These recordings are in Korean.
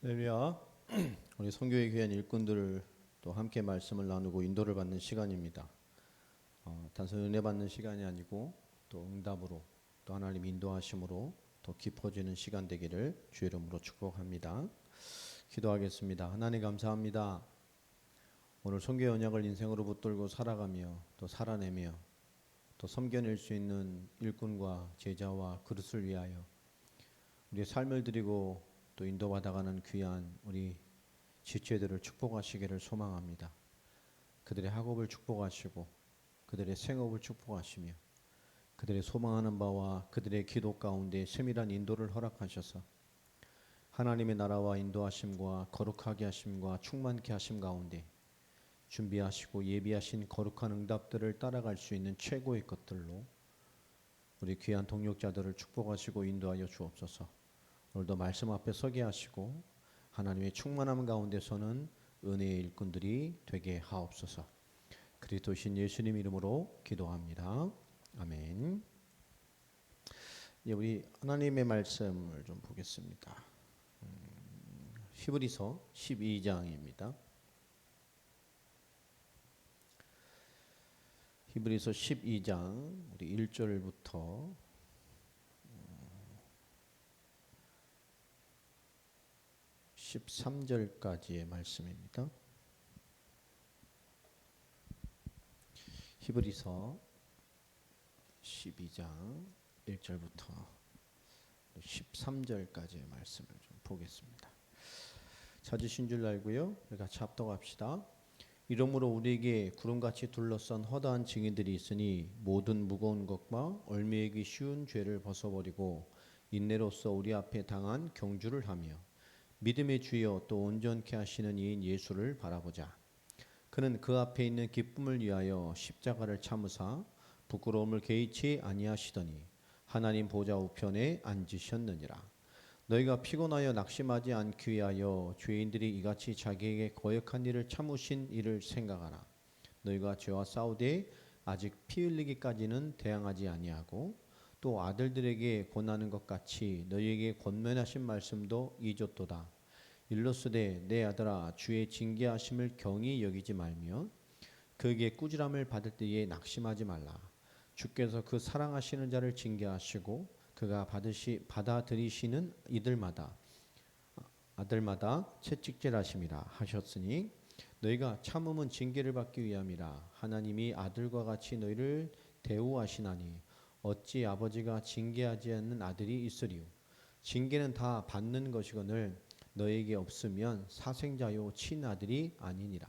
할렐루야. 우리 선교회 귀한 일꾼들 또 함께 말씀을 나누고 인도를 받는 시간입니다. 단순 은혜 받는 시간이 아니고 또 응답으로 또 하나님 인도하심으로 더 깊어지는 시간 되기를 주의 이름으로 축복합니다. 기도하겠습니다. 하나님 감사합니다. 오늘 선교의 언약을 인생으로 붙들고 살아가며 또 살아내며 또 섬겨낼 수 있는 일꾼과 제자와 그릇을 위하여 우리의 삶을 드리고 또 인도받아가는 귀한 우리 지체들을 축복하시기를 소망합니다. 그들의 학업을 축복하시고 그들의 생업을 축복하시며 그들의 소망하는 바와 그들의 기도 가운데 세밀한 인도를 허락하셔서 하나님의 나라와 인도하심과 거룩하게 하심과 충만케 하심 가운데 준비하시고 예비하신 거룩한 응답들을 따라갈 수 있는 최고의 것들로 우리 귀한 동역자들을 축복하시고 인도하여 주옵소서. 오늘도 말씀 앞에 서게 하시고 하나님의 충만함 가운데서는 은혜의 일꾼들이 되게 하옵소서. 그리스도신 예수님 이름으로 기도합니다. 아멘. 우리 하나님의 말씀을 좀 보겠습니다. 히브리서 12장입니다. 히브리서 12장 우리 1절부터 13절까지의 말씀입니다. 히브리서 12장 1절부터 13절까지의 말씀을 좀 보겠습니다. 찾으신 줄 알고요. 우리 같이 합독합시다. 이러므로 우리에게 구름같이 둘러싼 허다한 증인들이 있으니 모든 무거운 것과 얽매이기 쉬운 죄를 벗어버리고 인내로써 우리 앞에 당한 경주를 하며 믿음의 주여 또 온전케 하시는 이인 예수를 바라보자. 그는 그 앞에 있는 기쁨을 위하여 십자가를 참으사 부끄러움을 개의치 아니하시더니 하나님 보좌 우편에 앉으셨느니라. 너희가 피곤하여 낙심하지 않기 위하여 죄인들이 이같이 자기에게 거역한 일을 참으신 이를 생각하라. 너희가 죄와 싸우되 아직 피 흘리기까지는 대항하지 아니하고 또 아들들에게 권하는 것 같이 너희에게 권면하신 말씀도 잊었도다. 일러스되 내 아들아 주의 징계하심을 경히 여기지 말며 그에게 꾸지람을 받을 때에 낙심하지 말라. 주께서 그 사랑하시는 자를 징계하시고 그가 받아들이시는 아들마다 채찍질하심이라 하셨으니 너희가 참음은 징계를 받기 위함이라. 하나님이 아들과 같이 너희를 대우하시나니 어찌 아버지가 징계하지 않는 아들이 있으리요. 징계는 다 받는 것이거늘 너에게 없으면 사생자요 친아들이 아니니라.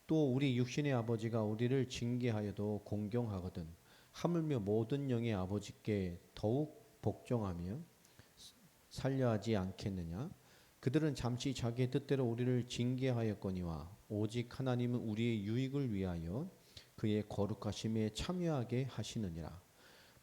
또 우리 육신의 아버지가 우리를 징계하여도 공경하거든 하물며 모든 영의 아버지께 더욱 복종하며 살려하지 않겠느냐. 그들은 잠시 자기의 뜻대로 우리를 징계하였거니와 오직 하나님은 우리의 유익을 위하여 그의 거룩하심에 참여하게 하시느니라.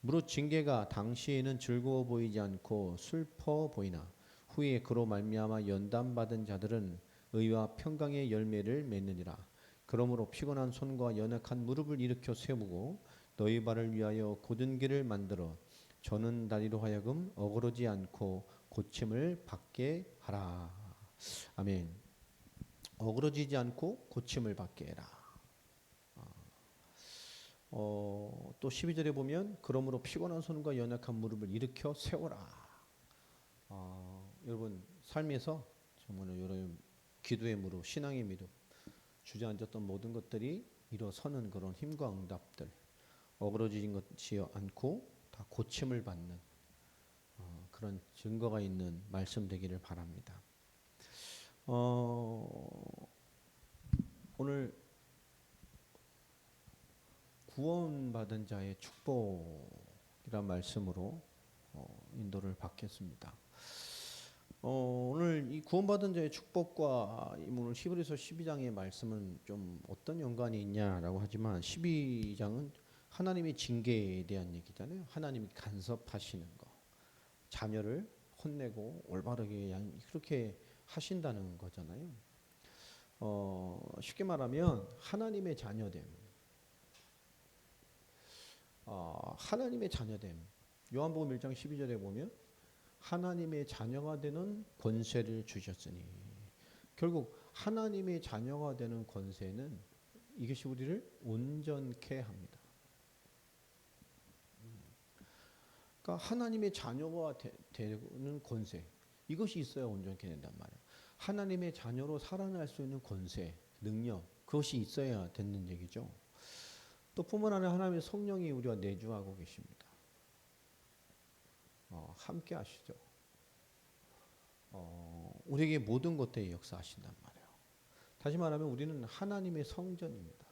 무릇 징계가 당시에는 즐거워 보이지 않고 슬퍼 보이나 후에 그로 말미암아 연단받은 자들은 의와 평강의 열매를 맺느니라. 그러므로 피곤한 손과 연약한 무릎을 일으켜 세우고 너희 발을 위하여 곧은 길을 만들어 저는 다리로 하여금 어그러지 않고 고침을 받게 하라. 아멘. 어그러지지 않고 고침을 받게 해라. 또 12절에 보면 그러므로 피곤한 손과 연약한 무릎을 일으켜 세워라. 여러분 삶에서 정말 여러분 기도의 무릎, 신앙의 무릎, 주저앉았던 모든 것들이 일어서는 그런 힘과 응답들, 어그러지진 것이 않고 다 고침을 받는 그런 증거가 있는 말씀 되기를 바랍니다. 오늘 구원받은 자의 축복이란 말씀으로 인도를 받겠습니다. 오늘 이 구원받은 자의 축복과 오늘 히브리서 12장의 말씀은 좀 어떤 연관이 있냐라고 하지만 12장은 하나님의 징계에 대한 얘기잖아요. 하나님이 간섭하시는 거, 자녀를 혼내고 올바르게 그렇게 하신다는 거잖아요. 쉽게 말하면 하나님의 자녀됨. 하나님의 자녀됨. 요한복음 1장 12절에 보면 하나님의 자녀가 되는 권세를 주셨으니. 결국 하나님의 자녀가 되는 권세는 이것이 우리를 온전케 합니다. 그러니까 하나님의 자녀가 되는 권세, 이것이 있어야 온전케 된단 말이에요. 하나님의 자녀로 살아날 수 있는 권세, 능력, 그것이 있어야 되는 얘기죠. 또 뿐만 아니라 하나님의 성령이 우리와 내주하고 계십니다. 함께 하시죠. 우리에게 모든 것들에 역사하신단 말이에요. 다시 말하면 우리는 하나님의 성전입니다.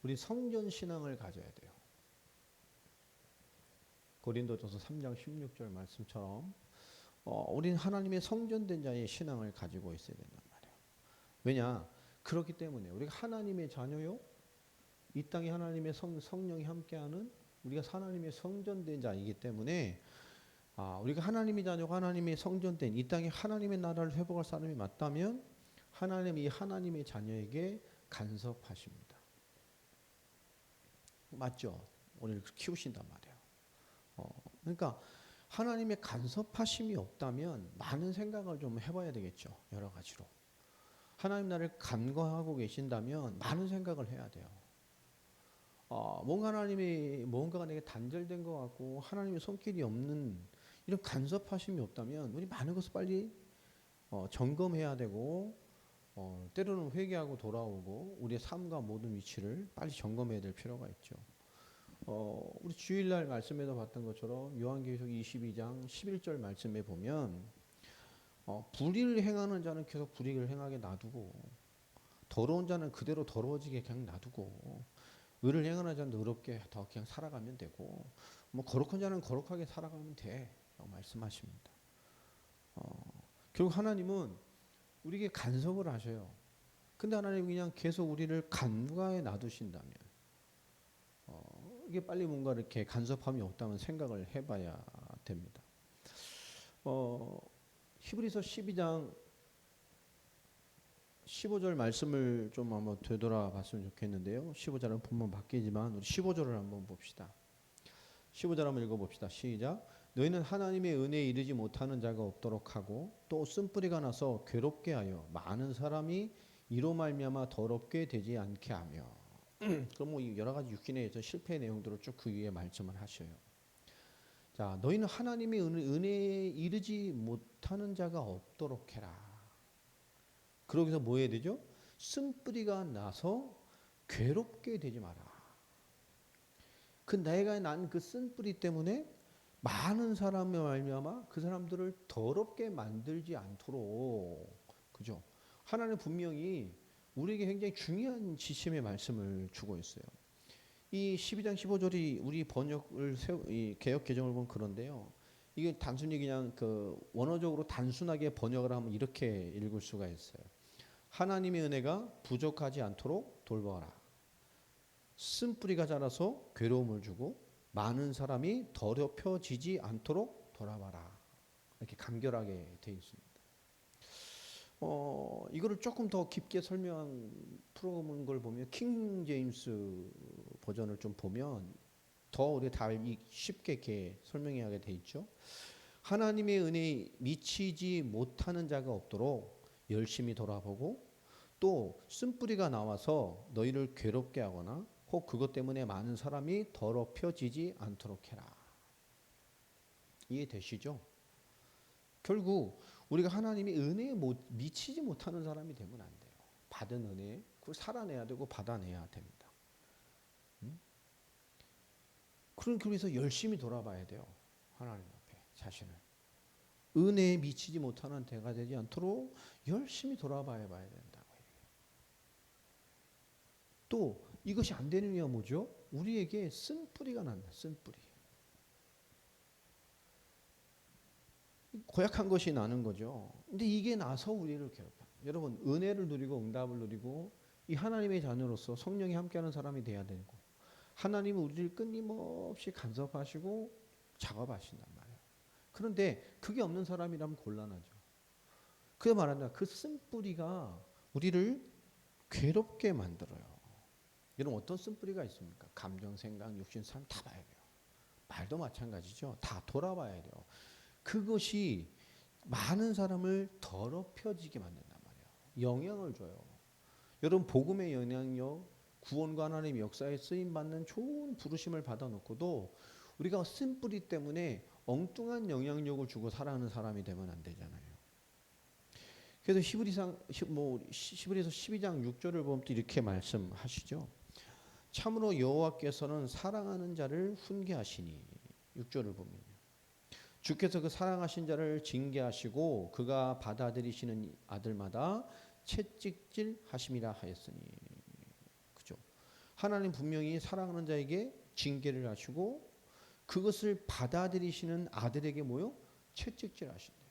우리 성전 신앙을 가져야 돼요. 고린도전서 3장 16절 말씀처럼 우리는 하나님의 성전된 자의 신앙을 가지고 있어야 된단 말이에요. 왜냐? 그렇기 때문에 우리가 하나님의 자녀요. 이 땅에 하나님의 성령이 함께하는 우리가 하나님의 성전된 자이기 때문에 우리가 하나님의 자녀가 하나님의 성전된 이 땅에 하나님의 나라를 회복할 사람이 맞다면 하나님이 이 하나님의 자녀에게 간섭하십니다. 맞죠? 우리를 키우신단 말이에요. 그러니까 하나님의 간섭하심이 없다면 많은 생각을 좀 해봐야 되겠죠. 여러 가지로. 하나님 나를 간과하고 계신다면 많은 생각을 해야 돼요. 뭔가가 내게 단절된 것 같고 하나님의 손길이 없는 이런 간섭하심이 없다면 우리 많은 것을 빨리 점검해야 되고 때로는 회개하고 돌아오고 우리의 삶과 모든 위치를 빨리 점검해야 될 필요가 있죠. 우리 주일날 말씀에서 봤던 것처럼 요한계시록 22장 11절 말씀에 보면 불의를 행하는 자는 계속 불의를 행하게 놔두고 더러운 자는 그대로 더러워지게 그냥 놔두고 의를 행하는 자는 의롭게 더 그냥 살아가면 되고 뭐 거룩한 자는 거룩하게 살아가면 돼 라고 말씀하십니다. 결국 하나님은 우리에게 간섭을 하셔요. 근데 하나님은 그냥 계속 우리를 간과해 놔두신다면 이게 빨리 뭔가 이렇게 간섭함이 없다면 생각을 해봐야 됩니다. 히브리서 12장 15절 말씀을 좀 한번 되돌아봤으면 좋겠는데요. 15절은 본문 바뀌지만 우리 15절을 한번 봅시다. 15절 한번 읽어봅시다. 시작. 너희는 하나님의 은혜에 이르지 못하는 자가 없도록 하고 또 쓴뿌리가 나서 괴롭게 하여 많은 사람이 이로 말미암아 더럽게 되지 않게 하며. 그럼 뭐 여러 가지 육신에서 실패의 내용들을 쭉 그 위에 말씀을 하셔요. 자, 너희는 하나님의 은혜에 이르지 못하는 자가 없도록 해라. 그러기서 뭐 해야 되죠? 쓴뿌리가 나서 괴롭게 되지 마라. 그 내가 난 그 쓴뿌리 때문에 많은 사람의 말미암아 그 사람들을 더럽게 만들지 않도록, 그죠? 하나님 분명히 우리에게 굉장히 중요한 지침의 말씀을 주고 있어요. 이 12장 15절이 우리 이 개역 개정을 보면 그런데요. 이게 단순히 그냥 그 원어적으로 단순하게 번역을 하면 이렇게 읽을 수가 있어요. 하나님의 은혜가 부족하지 않도록 돌보아라. 쓴뿌리가 자라서 괴로움을 주고 많은 사람이 더럽혀지지 않도록 돌아봐라. 이렇게 간결하게 되어 있습니다. 이거를 조금 더 깊게 설명한 풀어본 걸 보면 킹 제임스 버전을 좀 보면 더 우리가 다 쉽게 이렇게 설명하게 돼 있죠. 하나님의 은혜에 미치지 못하는 자가 없도록 열심히 돌아보고 또 쓴뿌리가 나와서 너희를 괴롭게 하거나 혹 그것 때문에 많은 사람이 더럽혀지지 않도록 해라. 이해되시죠? 결국 우리가 하나님의 은혜에 미치지 못하는 사람이 되면 안 돼요. 받은 은혜 그걸 살아내야 되고 받아내야 됩니다. 그래서 열심히 돌아봐야 돼요. 하나님 앞에 자신을. 은혜에 미치지 못하는 대가 되지 않도록 열심히 돌아봐야 된다고 해요. 또 이것이 안 되는 이유가 뭐죠? 우리에게 쓴뿌리가 난다. 쓴뿌리. 고약한 것이 나는 거죠. 근데 이게 나서 우리를 괴롭혀. 여러분 은혜를 누리고 응답을 누리고 이 하나님의 자녀로서 성령이 함께하는 사람이 돼야 되고 하나님은 우리를 끊임없이 간섭하시고 작업하신단 말이에요. 그런데 그게 없는 사람이라면 곤란하죠. 그게 말한다. 그 쓴뿌리가 우리를 괴롭게 만들어요. 여러분 어떤 쓴뿌리가 있습니까? 감정, 생각, 육신, 삶 다 봐야 돼요. 말도 마찬가지죠. 다 돌아봐야 돼요. 그것이 많은 사람을 더럽혀지게 만든단 말이에요. 영향을 줘요. 여러분 복음의 영향력, 구원과 하나님의 역사에 쓰임 받는 좋은 부르심을 받아놓고도 우리가 쓴뿌리 때문에 엉뚱한 영향력을 주고 살아가는 사람이 되면 안 되잖아요. 그래서 히브리서 12장 6절을 보면 또 이렇게 말씀하시죠. 참으로 여호와께서는 사랑하는 자를 훈계하시니 6절을 보면요. 주께서 그 사랑하신 자를 징계하시고 그가 받아들이시는 아들마다 채찍질 하심이라 하였으니. 그죠? 하나님 분명히 사랑하는 자에게 징계를 하시고 그것을 받아들이시는 아들에게 뭐요? 채찍질 하신대요.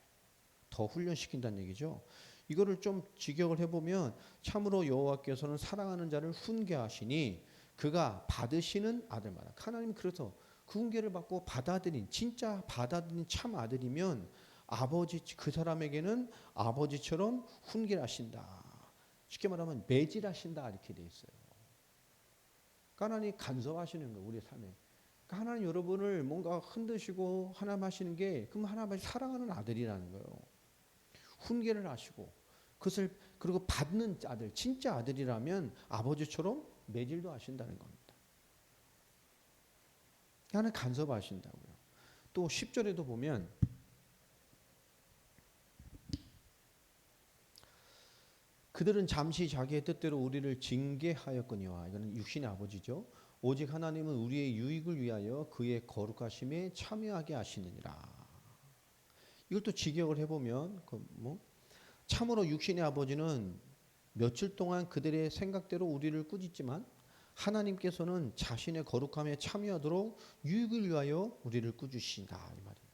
더 훈련시킨다는 얘기죠. 이거를 좀 직역을 해보면 참으로 여호와께서는 사랑하는 자를 훈계하시니 그가 받으시는 아들마다. 하나님 그래서 그 훈계를 받고 받아들인 진짜 받아들인 참 아들이면 아버지 그 사람에게는 아버지처럼 훈계를 하신다. 쉽게 말하면 매질하신다 이렇게 돼 있어요. 하나님 간섭하시는 거예요. 우리 삶에. 하나님 여러분을 뭔가 흔드시고 하나님 하시는 게 그럼 하나님을 사랑하는 아들이라는 거예요. 훈계를 하시고 그것을 그리고 받는 아들 진짜 아들이라면 아버지처럼 매질도 하신다는 겁니다. 하나님 간섭하신다고요. 또 10절에도 보면 그들은 잠시 자기의 뜻대로 우리를 징계하였거니와 이거는 육신의 아버지죠. 오직 하나님은 우리의 유익을 위하여 그의 거룩하심에 참여하게 하시느니라. 이걸 또 직역을 해보면 참으로 육신의 아버지는 며칠 동안 그들의 생각대로 우리를 꾸짖지만 하나님께서는 자신의 거룩함에 참여하도록 유익을 위하여 우리를 꾸짖으신다 이 말입니다.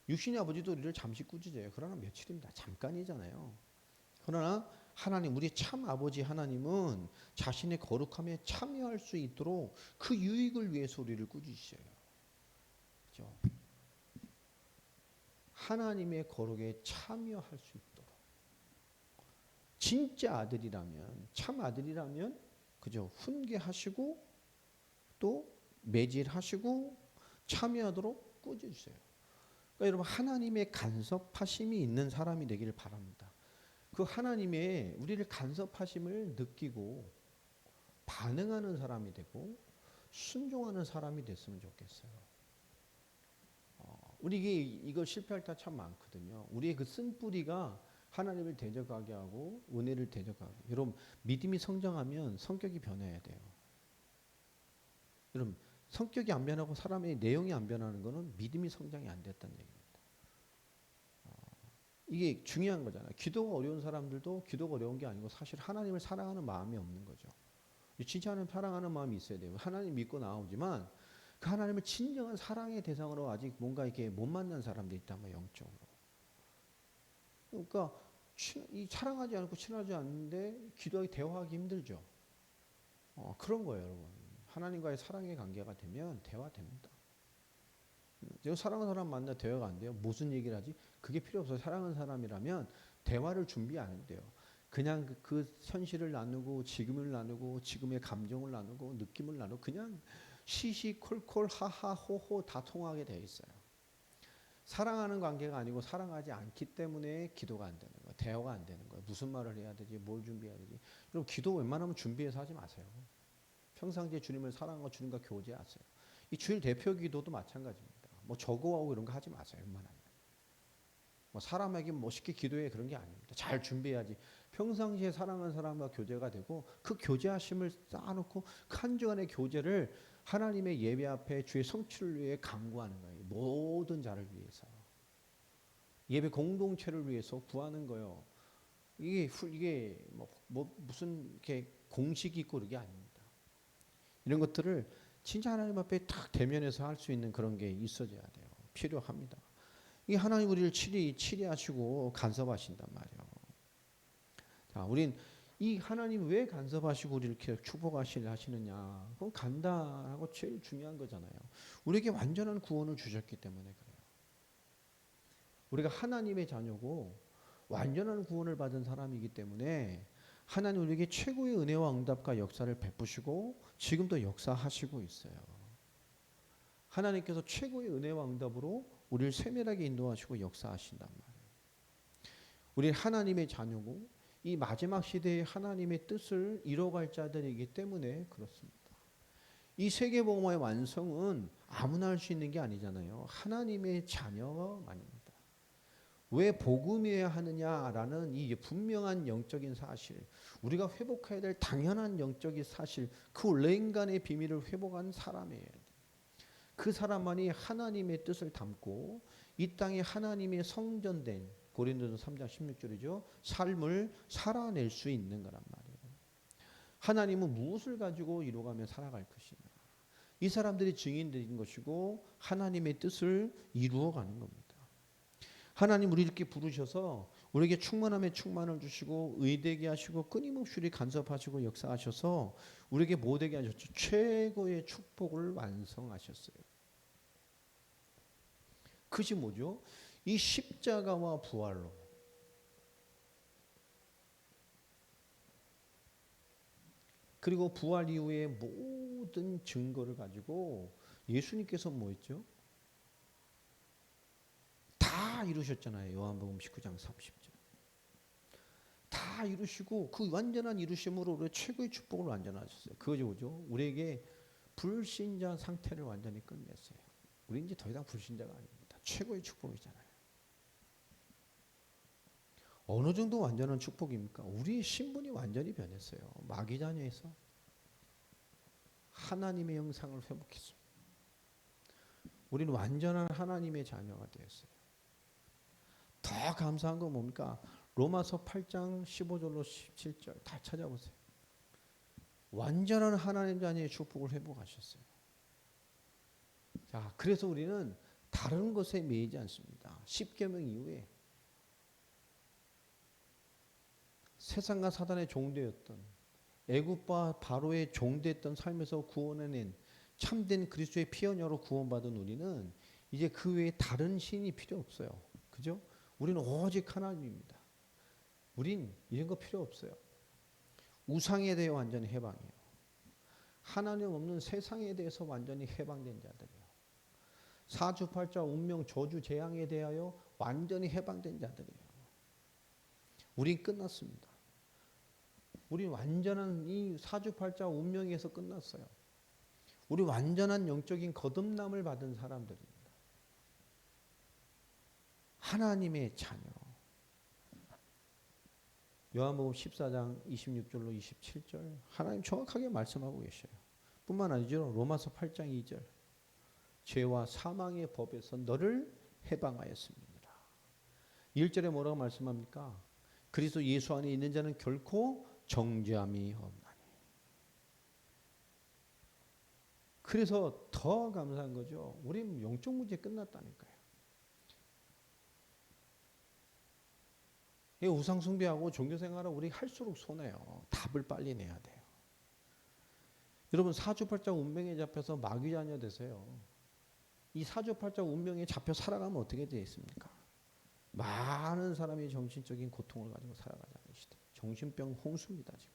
육신의 아버지도 우리를 잠시 꾸짖어요. 그러나 며칠입니다. 잠깐이잖아요. 그러나 하나님 우리 참 아버지 하나님은 자신의 거룩함에 참여할 수 있도록 그 유익을 위해서 우리를 꾸짖으셔요. 그렇죠? 하나님의 거룩에 참여할 수 있도록 진짜 아들이라면 참 아들이라면 그죠? 훈계하시고 또 매질하시고 참여하도록 꾸짖으세요. 그러니까 여러분 하나님의 간섭하심이 있는 사람이 되기를 바랍니다. 그 하나님의 우리를 간섭하심을 느끼고 반응하는 사람이 되고 순종하는 사람이 됐으면 좋겠어요. 우리 이거 실패할 때 참 많거든요. 우리의 그 쓴뿌리가 하나님을 대적하게 하고 은혜를 대적하게. 여러분 믿음이 성장하면 성격이 변해야 돼요. 여러분 성격이 안 변하고 사람의 내용이 안 변하는 것은 믿음이 성장이 안 됐다는 얘기입니다. 이게 중요한 거잖아요. 기도가 어려운 사람들도 기도가 어려운 게 아니고 사실 하나님을 사랑하는 마음이 없는 거죠. 진짜 하나님 사랑하는 마음이 있어야 돼요. 하나님 믿고 나오지만 그 하나님을 진정한 사랑의 대상으로 아직 뭔가 이렇게 못 만난 사람들이 있단 말이에요. 영적으로. 그러니까 이 사랑하지 않고 친하지 않는데 기도하기 대화하기 힘들죠. 그런 거예요, 여러분. 하나님과의 사랑의 관계가 되면 대화됩니다. 제가 사랑하는 사람 만나 대화가 안 돼요. 무슨 얘기를 하지? 그게 필요 없어요. 사랑하는 사람이라면 대화를 준비 안 해도 돼요. 그냥 그 현실을 나누고 지금을 나누고 지금의 감정을 나누고 느낌을 나누고 그냥 시시콜콜 하하 호호 다 통하게 되어 있어요. 사랑하는 관계가 아니고 사랑하지 않기 때문에 기도가 안 되는 거예요. 대화가 안 되는 거예요. 무슨 말을 해야 되지? 뭘 준비해야 되지? 여러분 기도 웬만하면 준비해서 하지 마세요. 평상시에 주님을 사랑하고 주님과 교제하세요. 이 주일 대표 기도도 마찬가지입니다. 뭐 저거하고 이런 거 하지 마세요. 웬만하면. 뭐 사람에게 멋있게 기도해 그런 게 아닙니다. 잘 준비해야지. 평상시에 사랑하는 사람과 교제가 되고 그 교제하심을 쌓아놓고 그 한 주간의 교제를 하나님의 예배 앞에 주의 성취를 위해 강구하는 거예요. 모든 자를 위해서. 예배 공동체를 위해서 구하는 거예요. 이게 무슨 이렇게 공식이 있고 그런 게 아닙니다. 이런 것들을 진짜 하나님 앞에 딱 대면해서 할 수 있는 그런 게 있어져야 돼요. 필요합니다. 이게 하나님 우리를 치리하시고 간섭하신단 말이에요. 자, 우린 이 하나님 왜 간섭하시고 우리를 이렇게 축복하시느냐? 그건 간단하고 제일 중요한 거잖아요. 우리에게 완전한 구원을 주셨기 때문에 그래요. 우리가 하나님의 자녀고 완전한 구원을 받은 사람이기 때문에 하나님 우리에게 최고의 은혜와 응답과 역사를 베푸시고 지금도 역사하시고 있어요. 하나님께서 최고의 은혜와 응답으로 우리를 세밀하게 인도하시고 역사하신단 말이에요. 우리 하나님의 자녀고 이 마지막 시대에 하나님의 뜻을 이뤄갈 자들이기 때문에 그렇습니다. 이 세계복음화의 완성은 아무나 할 수 있는 게 아니잖아요. 하나님의 자녀만입니다. 왜 복음이어야 하느냐라는 이 분명한 영적인 사실, 우리가 회복해야 될 당연한 영적인 사실, 그 원래 인간의 비밀을 회복한 사람이에요. 그 사람만이 하나님의 뜻을 담고 이 땅에 하나님의 성전된 고린도서 3장 16절이죠. 삶을 살아낼 수 있는 거란 말이에요. 하나님은 무엇을 가지고 이루어가며 살아갈 것이냐. 이 사람들이 증인된 것이고 하나님의 뜻을 이루어가는 겁니다. 하나님 우리 이렇게 부르셔서 우리에게 충만함에 충만을 주시고 의되게 하시고 끊임없이 우리 간섭하시고 역사하셔서 우리에게 못되게 하셨죠. 최고의 축복을 완성하셨어요. 그것이 뭐죠? 이 십자가와 부활로 그리고 부활 이후의 모든 증거를 가지고 예수님께서 뭐 했죠? 다 이루셨잖아요. 요한복음 19장 30절. 다 이루시고 그 완전한 이루심으로 우리 최고의 축복을 완전하셨어요. 그거죠, 뭐죠? 우리에게 불신자 상태를 완전히 끝냈어요. 우리 이제 더 이상 불신자가 아닙니다. 최고의 축복이잖아요. 어느 정도 완전한 축복입니까? 우리 신분이 완전히 변했어요. 마귀 자녀에서 하나님의 형상을 회복했습니다. 우리는 완전한 하나님의 자녀가 되었어요. 더 감사한 건 뭡니까? 로마서 8장 15절로 17절 다 찾아보세요. 완전한 하나님 자녀의 축복을 회복하셨어요. 자, 그래서 우리는 다른 것에 매이지 않습니다. 십계명 이후에 세상과 사단의 종되었던 애굽과 바로의 종됐던 삶에서 구원해낸 참된 그리스도의 피언녀로 구원받은 우리는 이제 그 외에 다른 신이 필요 없어요. 그죠? 우리는 오직 하나님입니다. 우린 이런 거 필요 없어요. 우상에 대해 완전히 해방이에요. 하나님 없는 세상에 대해서 완전히 해방된 자들이에요. 사주팔자 운명 저주 재앙에 대하여 완전히 해방된 자들이에요. 우린 끝났습니다. 우리 완전한 이 사주팔자 운명에서 끝났어요. 우리 완전한 영적인 거듭남을 받은 사람들입니다. 하나님의 자녀. 요한복음 14장 26절로 27절 하나님 정확하게 말씀하고 계셔요. 뿐만 아니죠. 로마서 8장 2절 죄와 사망의 법에서 너를 해방하였습니다. 1절에 뭐라고 말씀합니까? 그리스도 예수 안에 있는 자는 결코 정죄함이 없나니. 그래서 더 감사한 거죠. 우리는 영적 문제 끝났다니까요. 이 우상 숭배하고 종교 생활을 우리 할수록 손해요. 답을 빨리 내야 돼요. 여러분 사주팔자 운명에 잡혀서 마귀 자녀 되세요. 이 사주팔자 운명에 잡혀 살아가면 어떻게 되겠습니까? 많은 사람이 정신적인 고통을 가지고 살아가지 않는 시대. 정신병 홍수입니다 지금.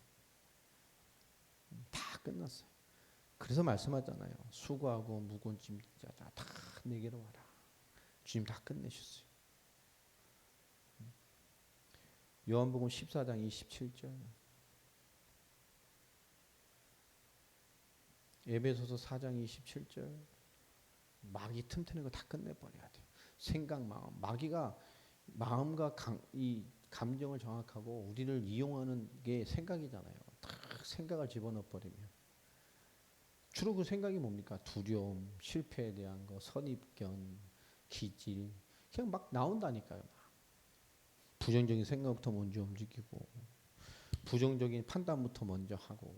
다 끝났어요. 그래서 말씀하잖아요. 수고하고 무거운 짐진 자자 다 내게로 와라. 주님 다 끝내셨어요. 요한복음 14장 27절 에베소서 4장 27절 마귀 틈트는 거 다 끝내버려야 돼요. 생각, 마음. 마귀가 마음과 이 감정을 정확하고 우리를 이용하는 게 생각이잖아요. 딱 생각을 집어넣어버리면 주로 그 생각이 뭡니까? 두려움, 실패에 대한 거, 선입견, 기질 그냥 막 나온다니까요. 부정적인 생각부터 먼저 움직이고 부정적인 판단부터 먼저 하고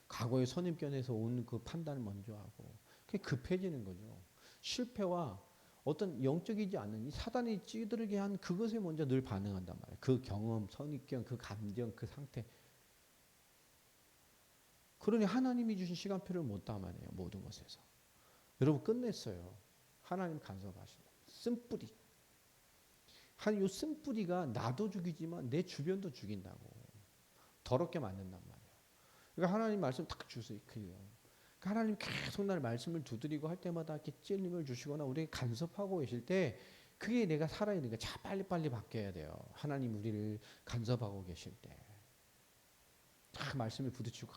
과거의 선입견에서 온 그 판단을 먼저 하고 그게 급해지는 거죠. 실패와 어떤 영적이지 않은 이 사단이 찌들게 한 그것에 먼저 늘 반응한단 말이에요. 그 경험, 선입견, 그 감정, 그 상태. 그러니 하나님이 주신 시간표를 못 담아내요. 모든 것에서. 여러분 끝냈어요. 하나님 간섭하시는 쓴뿌리. 한 요 쓴뿌리가 나도 죽이지만 내 주변도 죽인다고. 더럽게 만든단 말이에요. 그러니까 하나님 말씀 딱 주세요. 그래요. 그러니까 하나님 계속 날 말씀을 두드리고 할 때마다 이렇게 찔림을 주시거나 우리에게 간섭하고 계실 때 그게 내가 살아야 되니까 자 빨리빨리 바뀌어야 돼요. 하나님 우리를 간섭하고 계실 때. 말씀을 부딪히고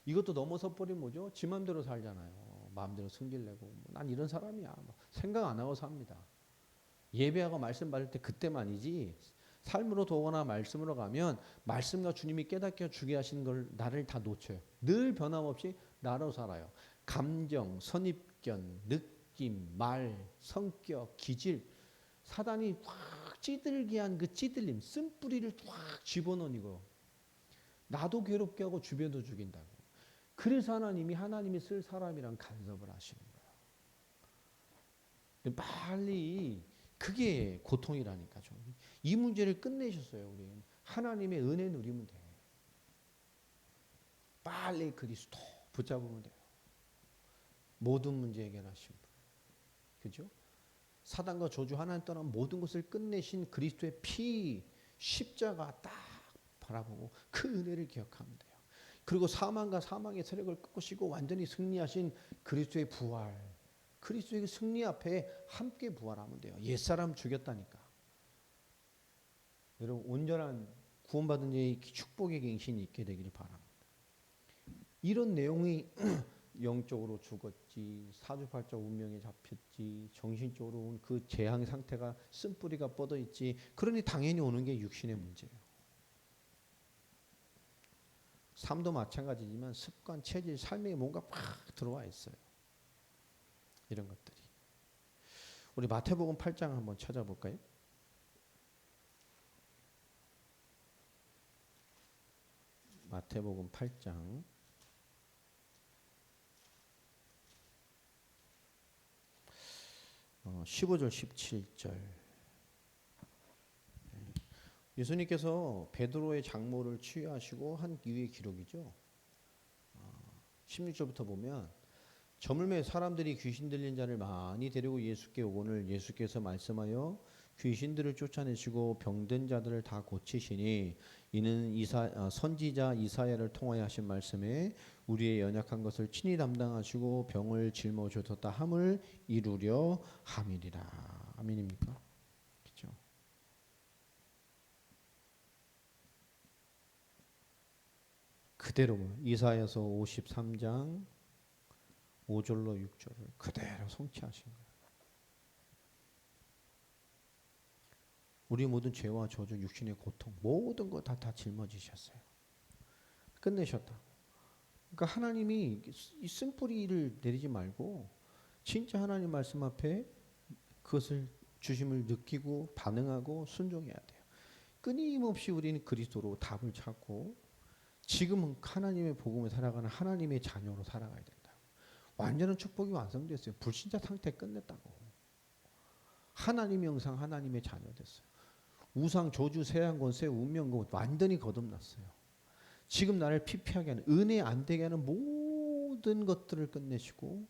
이것도 넘어서 버리면 뭐죠? 지 맘대로 살잖아요. 마음대로 승질내고 난 이런 사람이야. 생각 안 하고 삽니다. 예배하고 말씀 받을 때 그때만이지 삶으로 도거나 말씀으로 가면 말씀과 주님이 깨닫게 주게 하시는 걸 나를 다 놓쳐요. 늘 변함없이 나로 살아요. 감정, 선입견, 느낌, 말, 성격, 기질 사단이 확 찌들게 한 그 찌들림, 쓴뿌리를 확 집어넣은 이거 나도 괴롭게 하고 주변도 죽인다고. 그래서 하나님이 쓸 사람이랑 간섭을 하시는 거예요. 빨리 그게 고통이라니까. 이 문제를 끝내셨어요. 우리 하나님의 은혜 누리면 돼. 빨리 그리스도 붙잡으면 돼요. 모든 문제 해결하신 분. 그죠? 사단과 저주 하나님 떠난 모든 것을 끝내신 그리스도의 피 십자가 딱 바라보고 그 은혜를 기억하면 돼요. 그리고 사망과 사망의 세력을 꺾으시고 완전히 승리하신 그리스도의 부활. 그리스도의 승리 앞에 함께 부활하면 돼요. 옛사람 죽였다니까. 여러분 온전한 구원받은 자의 축복의 갱신이 있게 되기를 바랍니다. 이런 내용이 영적으로 죽었지, 사주팔자 운명에 잡혔지, 정신적으로 온 그 재앙 상태가 쓴뿌리가 뻗어 있지. 그러니 당연히 오는 게 육신의 문제예요. 삶도 마찬가지지만 습관, 체질, 삶에 뭔가 팍 들어와 있어요. 이런 것들이. 우리 마태복음 8장 한번 찾아볼까요? 마태복음 8장 15절 17절. 예수님께서 베드로의 장모를 치유하시고 한 이후의 기록이죠. 16절부터 보면 저물매 사람들이 귀신 들린 자를 많이 데리고 예수께 오거늘 예수께서 말씀하여 귀신들을 쫓아내시고 병든 자들을 다 고치시니 이는 선지자 이사야를 통하여 하신 말씀에 우리의 연약한 것을 친히 담당하시고 병을 짊어지셨다 함을 이루려 함이리라. 아멘입니까? 그렇죠? 그대로 이사야서 53장 5절로 6절을 그대로 성취하신 거예요. 우리 모든 죄와 저주, 육신의 고통 모든 거 다 짊어지셨어요. 끝내셨다. 그러니까 하나님이 이 쓴뿌리를 내리지 말고 진짜 하나님 말씀 앞에 그것을 주심을 느끼고 반응하고 순종해야 돼요. 끊임없이 우리는 그리스도로 답을 찾고 지금은 하나님의 복음을 살아가는 하나님의 자녀로 살아가야 된다. 완전한 축복이 완성됐어요. 불신자 상태 끝냈다고. 하나님의 형상 하나님의 자녀 됐어요. 우상, 저주, 세한 권세, 운명 완전히 거듭났어요. 지금 나를 피폐하게 하는 은혜 안 되게 하는 모든 것들을 끝내시고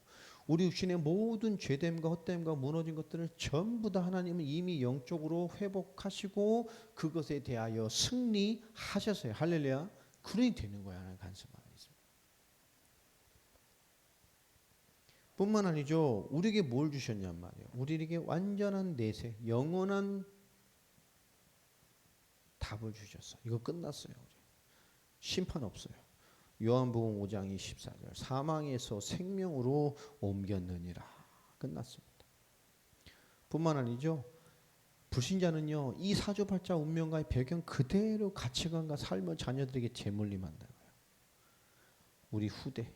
우리 육신의 모든 죄됨과 헛됨과 무너진 것들을 전부 다 하나님은 이미 영적으로 회복하시고 그것에 대하여 승리하셨어요. 할렐루야. 그러니 되는 거야. 하나님 간섭하고 있습니다. 뿐만 아니죠. 우리에게 뭘 주셨냔 말이에요. 우리에게 완전한 내세, 영원한 답을 주셨어. 이거 끝났어요. 우리. 심판 없어요. 요한복음 5장 24절 사망에서 생명으로 옮겼느니라. 끝났습니다. 뿐만 아니죠. 불신자는요. 이 사주팔자 운명과의 배경 그대로 가치관과 삶을 자녀들에게 재물림한다고요. 우리 후대.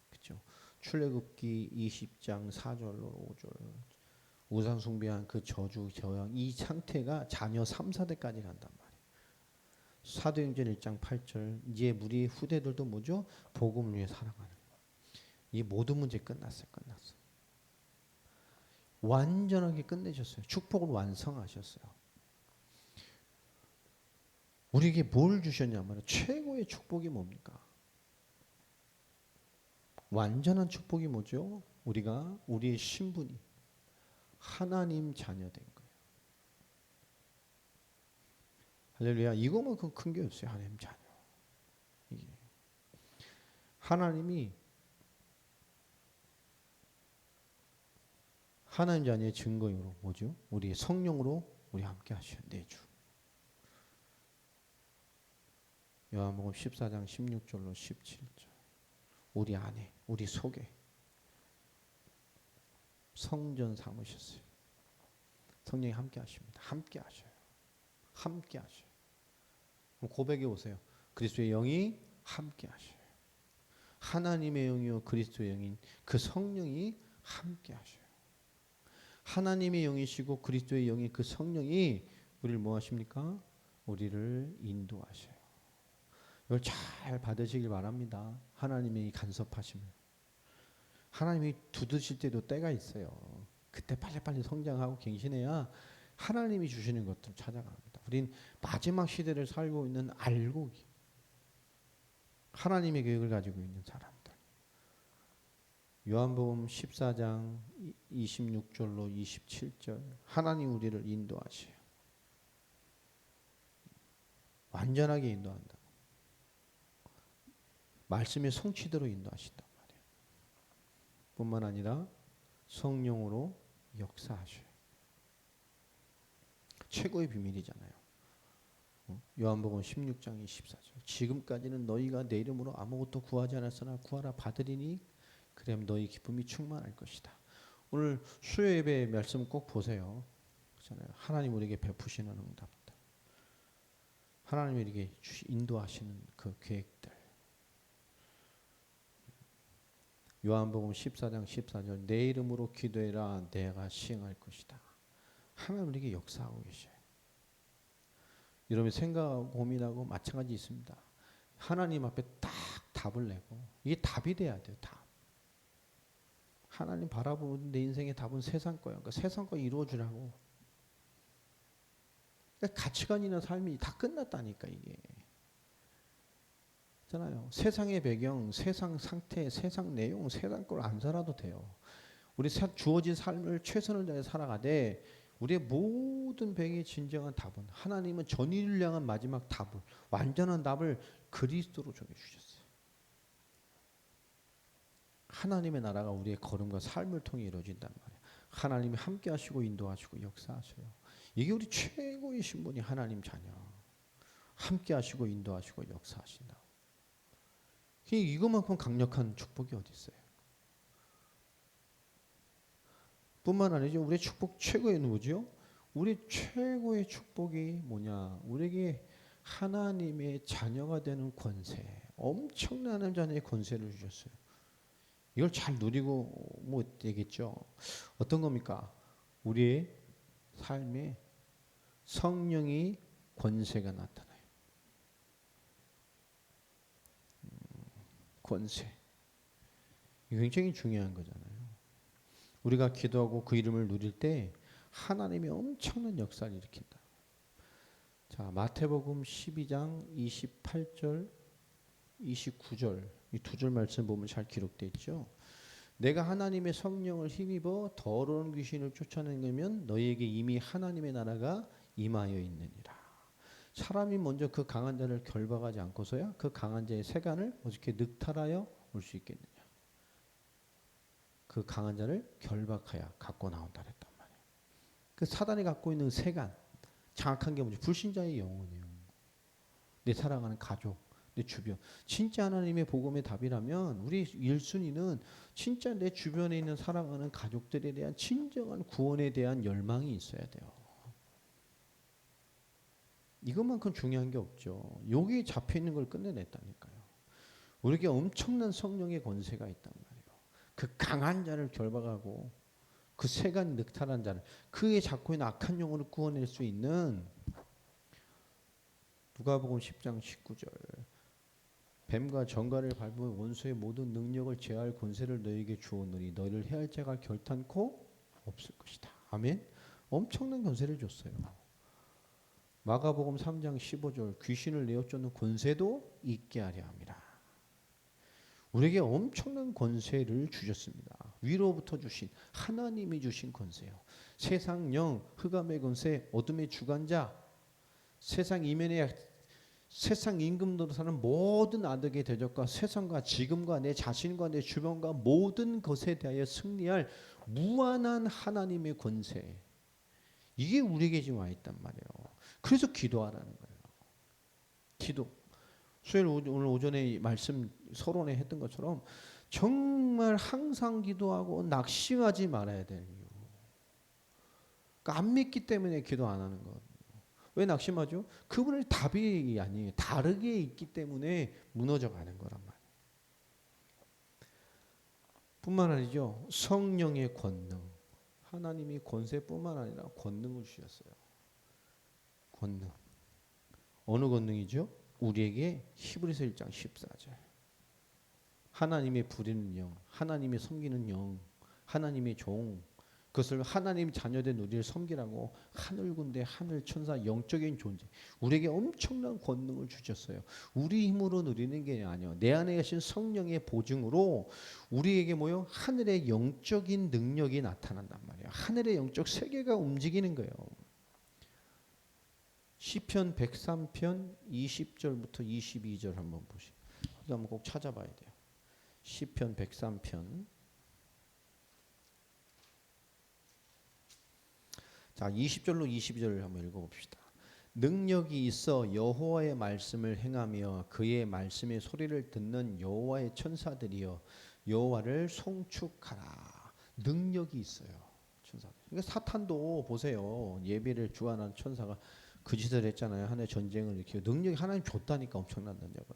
그렇죠? 출애굽기 20장 4절로 5절 우상 숭배한 그 저주 저양 이 상태가 자녀 3, 4대까지 간단 말이에요. 사도행전 1장 8절 이제 우리 후대들도 뭐죠? 복음을 위해 살아가는 거예요. 이 모든 문제 끝났어요. 끝났어. 완전하게 끝내셨어요. 축복을 완성하셨어요. 우리에게 뭘 주셨냐면 최고의 축복이 뭡니까? 완전한 축복이 뭐죠? 우리가 우리의 신분이 하나님 자녀 된 거예요. 할렐루야. 이거만큼 큰 게 없어요. 하나님 자녀. 이게 하나님이 하나님 자녀의 증거로 뭐죠? 우리 성령으로 우리 함께 하셔. 내주. 요한복음 14장 16절로 17절. 우리 안에, 우리 속에 성전 삼으셨어요. 성령이 함께 하십니다. 함께 하셔요. 함께 하셔요. 그럼 고백해 보세요. 그리스도의 영이 함께 하셔요. 하나님의 영이요 그리스도의 영인 그 성령이 함께 하셔요. 하나님의 영이시고 그리스도의 영이 그 성령이 우리를 뭐 하십니까? 우리를 인도하셔요. 이걸 잘 받으시길 바랍니다. 하나님의 간섭하심을. 하나님이 두드실 때도 때가 있어요. 그때 빨리빨리 성장하고 갱신해야 하나님이 주시는 것들을 찾아갑니다. 우린 마지막 시대를 살고 있는 알고기. 하나님의 계획을 가지고 있는 사람들. 요한복음 14장 26절로 27절. 하나님 우리를 인도하셔요. 완전하게 인도한다. 말씀의 성취대로 인도하신단 말이에요. 뿐만 아니라 성령으로 역사하셔요. 최고의 비밀이잖아요. 요한복음 16장 24절. 지금까지는 너희가 내 이름으로 아무것도 구하지 않았으나 구하라 받으리니 그럼 너희 기쁨이 충만할 것이다. 오늘 수요 예배 말씀 꼭 보세요. 그렇잖아요. 하나님 우리에게 베푸시는 응답들. 하나님 우리에게 인도하시는 그 계획들. 요한복음 14장 14절. 내 이름으로 기도해라 내가 시행할 것이다. 하나님 우리에게 역사하고 계셔요. 여러분 생각하고 고민하고 마찬가지 있습니다. 하나님 앞에 딱 답을 내고 이게 답이 돼야 돼요. 답. 하나님 바라보는 내 인생의 답은 세상 거야. 그러니까 세상 거 이루어주라고. 그러니까 가치관이나 삶이 다 끝났다니까 이게. 있잖아요. 세상의 배경, 세상 상태, 세상 내용, 세상 걸 안 살아도 돼요. 우리 주어진 삶을 최선을 다해 살아가되 우리의 모든 배경의 진정한 답은 하나님은 전인을 향한 마지막 답을 완전한 답을 그리스도로 정해주셨어요. 하나님의 나라가 우리의 걸음과 삶을 통해 이루어진단 말이에요. 하나님이 함께 하시고 인도하시고 역사하셔요. 이게 우리 최고의 신분이 하나님 자녀. 함께 하시고 인도하시고 역사하신다. 이것만큼 강력한 축복이 어디 있어요? 뿐만 아니죠. 우리의 축복 최고의 누구죠? 우리 최고의 축복이 뭐냐? 우리에게 하나님의 자녀가 되는 권세. 엄청난 하나님 자녀의 권세를 주셨어요. 이걸 잘 누리고 못 되겠죠. 어떤 겁니까? 우리의 삶에 성령이 권세가 나타나요. 권세. 이거 굉장히 중요한 거잖아요. 우리가 기도하고 그 이름을 누릴 때 하나님이 엄청난 역사를 일으킨다. 자, 마태복음 12장 28절, 29절 이 두 절 말씀 보면 잘 기록되어 있죠. 내가 하나님의 성령을 힘입어 더러운 귀신을 쫓아내면 너희에게 이미 하나님의 나라가 임하여 있느니라. 사람이 먼저 그 강한 자를 결박하지 않고서야 그 강한 자의 세간을 어떻게 늑탈하여 올 수 있겠느냐. 그 강한 자를 결박하여 갖고 나온다 그랬단 말이에요. 그 사단이 갖고 있는 세간, 장악한 게 뭐지? 불신자의 영혼이에요. 내 사랑하는 가족, 내 주변. 진짜 하나님의 복음의 답이라면 우리 1순위는 진짜 내 주변에 있는 사랑하는 가족들에 대한 진정한 구원에 대한 열망이 있어야 돼요. 이것만큼 중요한 게 없죠. 여기에 잡혀있는 걸 끝내냈다니까요. 우리에게 엄청난 성령의 권세가 있단 말이에요. 그 강한 자를 결박하고 그 세간 늑탈한 자를 그에 잡고 있는 악한 영혼을 구원할 수 있는 누가복음 10장 19절 뱀과 정갈을 밟은 원수의 모든 능력을 제할 권세를 너에게 주었느니 너희를 해할 자가 결탄코 없을 것이다. 아멘. 엄청난 권세를 줬어요. 마가복음 3장 15절 귀신을 내어 쫓는 권세도 있게 하려 함이라. 우리에게 엄청난 권세를 주셨습니다. 위로부터 주신 하나님이 주신 권세요. 세상 영, 흑암의 권세, 어둠의 주관자, 세상 이면의 세상 임금으로 사는 모든 악의 대적과 세상과 지금과 내 자신과 내 주변과 모든 것에 대하여 승리할 무한한 하나님의 권세, 이게 우리에게 지금 와 있단 말이에요. 그래서 기도하라는 거예요. 기도. 수요일 오늘 오전에 말씀 서론에 했던 것처럼 정말 항상 기도하고 낙심하지 말아야 돼요. 그러니까 안 믿기 때문에 기도 안 하는 거. 왜 낙심하죠? 그분의 답이 아니에요. 다르게 있기 때문에 무너져 가는 거란 말이에요. 뿐만 아니죠. 성령의 권능. 하나님이 권세뿐만 아니라 권능을 주셨어요. 권능. 어느 권능이죠? 우리에게 히브리서 1장 14절. 하나님의 부리는 영, 하나님의 섬기는 영, 하나님의 종, 그것을 하나님 자녀된 우리를 섬기라고 하늘 군대, 하늘 천사, 영적인 존재, 우리에게 엄청난 권능을 주셨어요. 우리 힘으로 누리는 게 아니에요. 내 안에 계신 성령의 보증으로 우리에게 뭐요? 하늘의 영적인 능력이 나타난단 말이에요. 하늘의 영적 세계가 움직이는 거예요. 시편 103편 20절부터 22절 한번 보시죠. 이거 한번 꼭 찾아봐야 돼요. 시편 103편. 자, 20절로 22절을 한번 읽어봅시다. 능력이 있어 여호와의 말씀을 행하며 그의 말씀의 소리를 듣는 여호와의 천사들이여 여호와를 송축하라. 능력이 있어요. 천사들. 그러니까 사탄도 보세요. 예배를 주관하는 천사가 그 짓을 했잖아요. 하나의 전쟁을 일으키고 능력이 하나님 줬다니까 엄청난 능력을.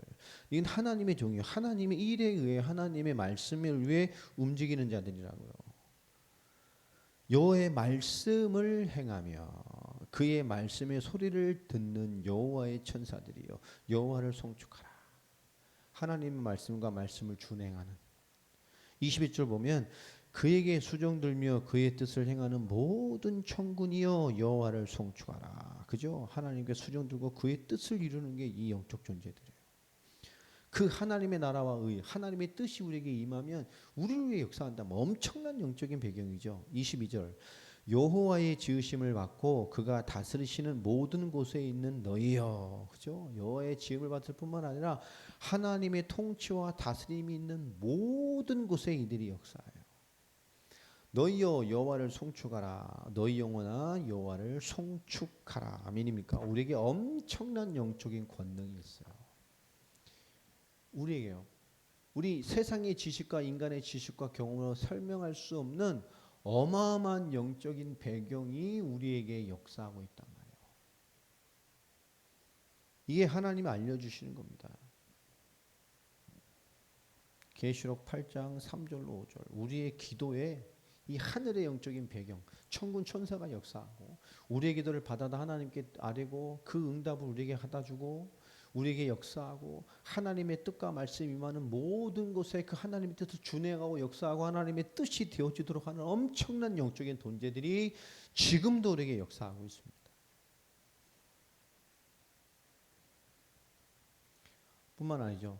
이건 하나님의 종이요. 하나님의 일에 의해 하나님의 말씀을 위해 움직이는 자들이라고요. 여호와의 말씀을 행하며 그의 말씀의 소리를 듣는 여호와의 천사들이여 여호와를 송축하라. 하나님의 말씀과 말씀을 준행하는. 21절 보면 그에게 수종들며 그의 뜻을 행하는 모든 천군이여 여호와를 송축하라. 그죠? 하나님께 수종들고 그의 뜻을 이루는 게 이 영적 존재들이에요. 그 하나님의 나라와 의, 하나님의 뜻이 우리에게 임하면 우리를 위해 역사한다면 엄청난 영적인 배경이죠. 22절 여호와의 지으심을 받고 그가 다스리시는 모든 곳에 있는 너희여. 그죠? 여호와의 지음을 받을 뿐만 아니라 하나님의 통치와 다스림이 있는 모든 곳에 이들이 역사해요. 너희여 여호와를 송축하라. 너희 영혼아 여호와를 송축하라. 아멘입니까? 우리에게 엄청난 영적인 권능이 있어요. 우리에게요. 우리 세상의 지식과 인간의 지식과 경험으로 설명할 수 없는 어마어마한 영적인 배경이 우리에게 역사하고 있단 말이에요. 이게 하나님이 알려주시는 겁니다. 계시록 8장 3절로 5절 우리의 기도에 이 하늘의 영적인 배경, 천군 천사가 역사하고 우리의 기도를 받아다 하나님께 아뢰고 그 응답을 우리에게 하다 주고 우리에게 역사하고 하나님의 뜻과 말씀이 임하는 모든 곳에 그 하나님의 뜻을 준행하고 역사하고 하나님의 뜻이 되어지도록 하는 엄청난 영적인 존재들이 지금도 우리에게 역사하고 있습니다. 뿐만 아니죠.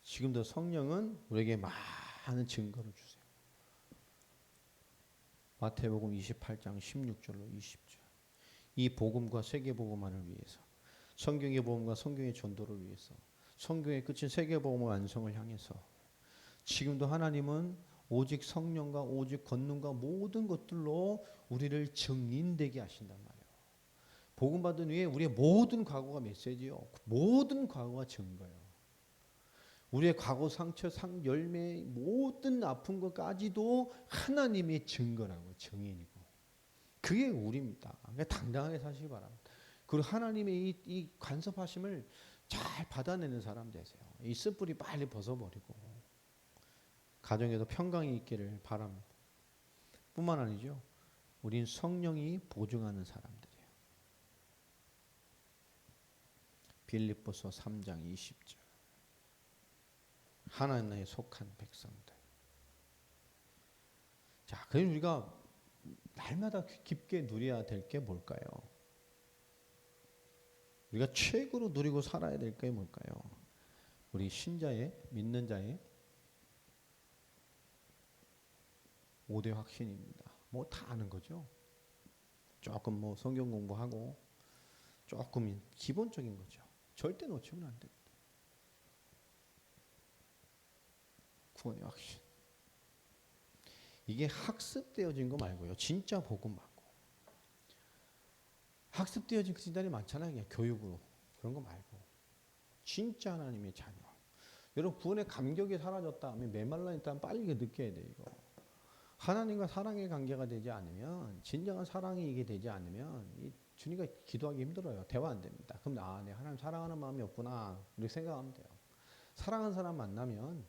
지금도 성령은 우리에게 많은 증거를 주세요. 마태복음 28장 16절로 20절. 이 복음과 세계복음만을 위해서 성경의 복음과 성경의 전도를 위해서 성경의 끝인 세계복음의 완성을 향해서 지금도 하나님은 오직 성령과 오직 권능과 모든 것들로 우리를 증인되게 하신단 말이에요. 복음 받은 후에 우리의 모든 과거가 메시지요. 모든 과거가 증거예요. 우리의 과거 상처, 열매, 모든 아픈 것까지도 하나님의 증거라고 증인이고 그게 우리입니다. 그러니까 당당하게 사시기 바랍니다. 그리고 하나님의 이 간섭하심을 잘 받아내는 사람 되세요. 이 쓴뿌리 빨리 벗어버리고 가정에도 평강이 있기를 바랍니다. 뿐만 아니죠. 우린 성령이 보증하는 사람들이에요. 빌립보서 3장 20절 하나님에 속한 백성들. 자, 그럼 우리가 날마다 깊게 누려야 될 게 뭘까요? 우리가 최고로 누리고 살아야 될 게 뭘까요? 우리 신자의 믿는 자의 5대 확신입니다. 뭐 다 아는 거죠. 조금 뭐 성경 공부하고 조금 기본적인 거죠. 절대 놓치면 안 됩니다. 구원의 확신. 이게 학습되어진 거 말고요. 진짜 복음 말고. 학습되어진 진단이 많잖아요. 그냥 교육으로. 그런 거 말고. 진짜 하나님의 자녀. 여러분 구원의 감격이 사라졌다 하면 메말라 있다면 빨리 느껴야 돼요. 이거. 하나님과 사랑의 관계가 되지 않으면 진정한 사랑이 이게 되지 않으면 주님과 기도하기 힘들어요. 대화 안 됩니다. 그럼 내가 하나님 사랑하는 마음이 없구나 이렇게 생각하면 돼요. 사랑하는 사람 만나면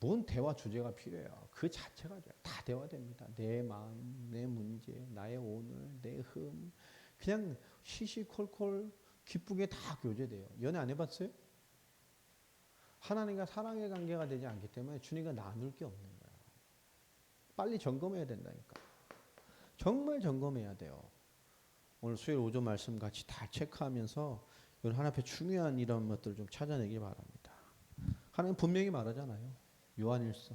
뭔 대화 주제가 필요해요. 그 자체가 다 대화됩니다. 내 마음, 내 문제, 나의 오늘, 내 흠 그냥 시시콜콜 기쁘게 다 교제돼요. 연애 안 해봤어요? 하나님과 사랑의 관계가 되지 않기 때문에 주님과 나눌 게 없는 거예요. 빨리 점검해야 된다니까. 정말 점검해야 돼요. 오늘 수요일 오전 말씀 같이 다 체크하면서 하나님 앞에 중요한 이런 것들을 좀 찾아내길 바랍니다. 하나님 분명히 말하잖아요. 요한일서.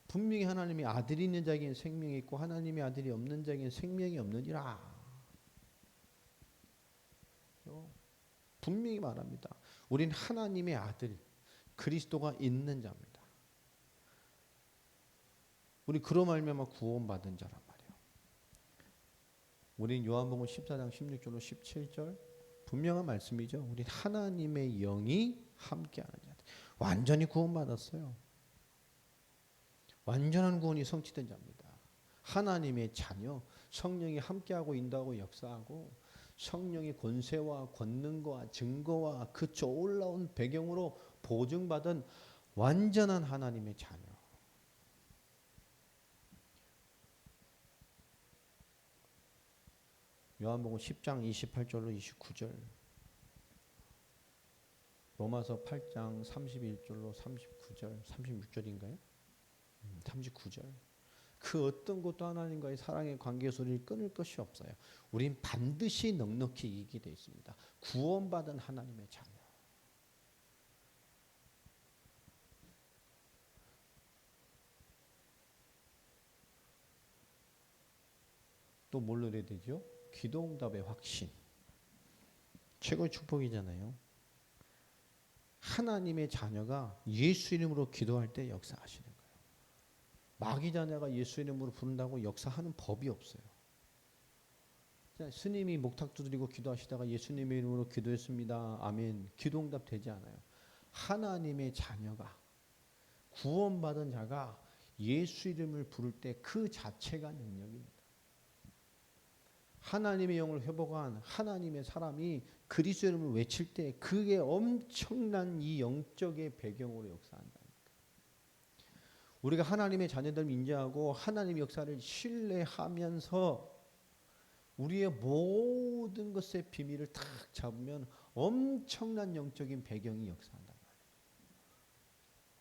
분명히 하나님이 아들이 있는 자에게는 생명이 있고 하나님의 아들이 없는 자에게는 생명이 없느니라. 분명히 말합니다. 우린 하나님의 아들 그리스도가 있는 자입니다. 우리 그로 말미암아 구원받은 자란 말이에요. 우린 요한복음 14장 16절로 17절 분명한 말씀이죠. 우린 하나님의 영이 함께하는 자들. 완전히 구원받았어요. 완전한 구원이 성취된 자입니다. 하나님의 자녀, 성령이 함께하고 인도하고 역사하고 성령의 권세와 권능과 증거와 그 올라온 배경으로 보증받은 완전한 하나님의 자녀. 요한복음 10장 28절로 29절 로마서 8장 31절로 39절 36절인가요? 39절 그 어떤 것도 하나님과의 사랑의 관계 소리를 끊을 것이 없어요. 우린 반드시 넉넉히 이기게 되어 있습니다. 구원받은 하나님의 자녀. 또 뭘 누려야 되죠? 기도응답의 확신. 최고의 축복이잖아요. 하나님의 자녀가 예수 이름으로 기도할 때 역사하시는 거예요. 마귀 자녀가 예수 이름으로 부른다고 역사하는 법이 없어요. 스님이 목탁 두드리고 기도하시다가 예수님의 이름으로 기도했습니다. 아멘. 기도응답 되지 않아요. 하나님의 자녀가 구원받은 자가 예수 이름을 부를 때 그 자체가 능력입니다. 하나님의 영을 회복한 하나님의 사람이 그리스도 이름을 외칠 때 그게 엄청난 이 영적의 배경으로 역사한다. 우리가 하나님의 자녀들 인정하고 하나님의 역사를 신뢰하면서 우리의 모든 것의 비밀을 탁 잡으면 엄청난 영적인 배경이 역사한단 말이에요.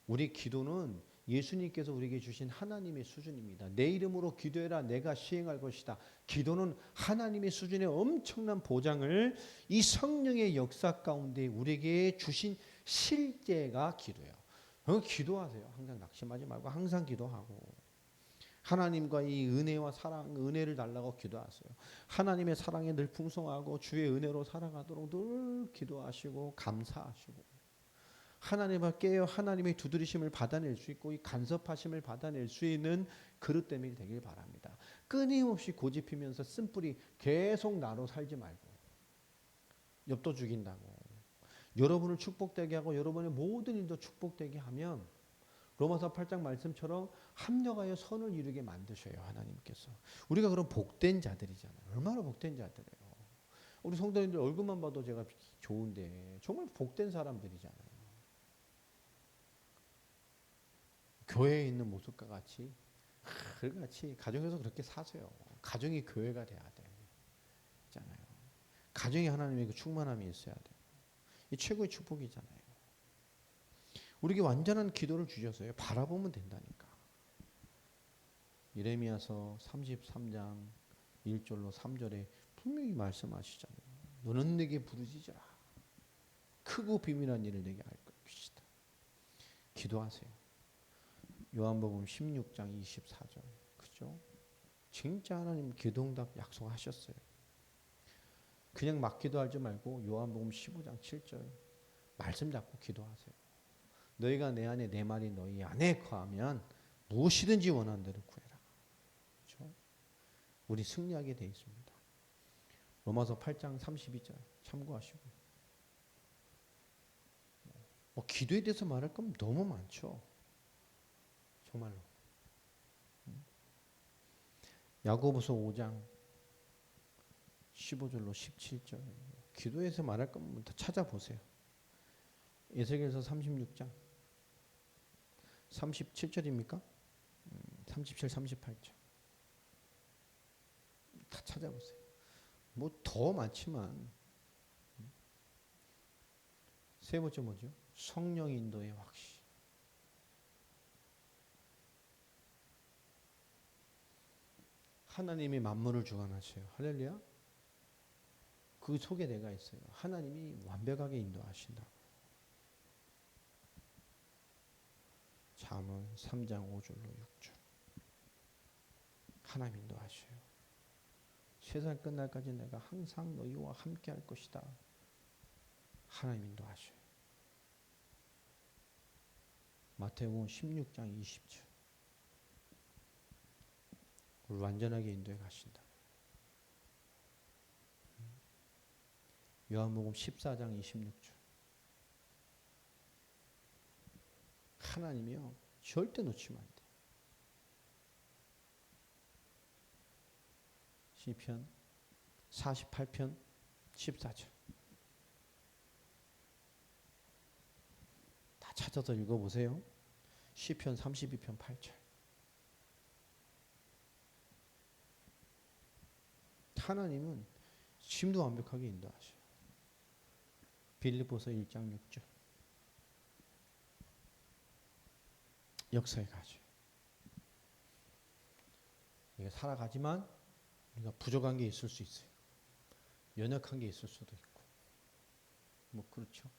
우리 기도는 예수님께서 우리에게 주신 하나님의 수준입니다. 내 이름으로 기도해라 내가 시행할 것이다. 기도는 하나님의 수준의 엄청난 보장을 이 성령의 역사 가운데 우리에게 주신 실제가 기도예요. 기도하세요. 항상 낙심하지 말고 항상 기도하고 하나님과 이 은혜와 사랑, 은혜를 달라고 기도하세요. 하나님의 사랑에 늘 풍성하고 주의 은혜로 살아가도록 늘 기도하시고 감사하시고 하나님 앞에 하나님의 두드리심을 받아낼 수 있고 이 간섭하심을 받아낼 수 있는 그릇됨이 되길 바랍니다. 끊임없이 고집피면서 쓴뿌리 계속 나로 살지 말고 엽도 죽인다고 여러분을 축복되게 하고 여러분의 모든 일도 축복되게 하면 로마서 8장 말씀처럼 합력하여 선을 이루게 만드셔요. 하나님께서. 우리가 그런 복된 자들이잖아요. 얼마나 복된 자들이에요. 우리 성도님들 얼굴만 봐도 제가 좋은데 정말 복된 사람들이잖아요. 교회에 있는 모습과 같이 같이 가정에서 그렇게 사세요. 가정이 교회가 돼야 돼. 있잖아요. 가정이 하나님의 그 충만함이 있어야 돼요. 이 최고의 축복이잖아요. 우리에게 완전한 기도를 주셔서요. 바라보면 된다니까. 예레미야서 33장 1절로 3절에 분명히 말씀하시잖아요. 너는 내게 부르짖으라. 크고 비밀한 일을 내게 알 것이다. 기도하세요. 요한복음 16장 24절. 그죠? 진짜 하나님 기도응답 약속하셨어요. 그냥 막 기도하지 말고 요한복음 15장 7절 말씀 잡고 기도하세요. 너희가 내 안에 내 말이 너희 안에 거하면 무엇이든지 원하는 대로 구해라. 그렇죠? 우리 승리하게 돼 있습니다. 로마서 8장 32절 참고하시고. 기도에 대해서 말할 건 너무 많죠. 정말로. 야고보서 5장 15절로 17절 기도에서 말할 건 다 찾아보세요. 에스겔서 36장 37절입니까? 37, 38절 다 찾아보세요. 뭐 더 많지만 세 번째 뭐죠? 성령 인도의 확신. 하나님이 만물을 주관하세요. 할렐루야. 그 속에 내가 있어요. 하나님이 완벽하게 인도하신다고. 잠언 3장 5절로 6절 하나님 인도하셔요. 세상 끝날까지 내가 항상 너희와 함께 할 것이다. 하나님 인도하셔요. 마태복음 16장 20절 우리 완전하게 인도해 가신다. 요한복음 14장 26절 하나님이요 절대 놓치면 안 돼. 시편 48편 14절 다 찾아서 읽어보세요. 시편 32편 8절 하나님은 지금도 완벽하게 인도하셔요. 빌립보서 1장 6절 역사에 가죠. 이게 살아가지만 우리가 부족한 게 있을 수 있어요. 연약한 게 있을 수도 있고 뭐 그렇죠.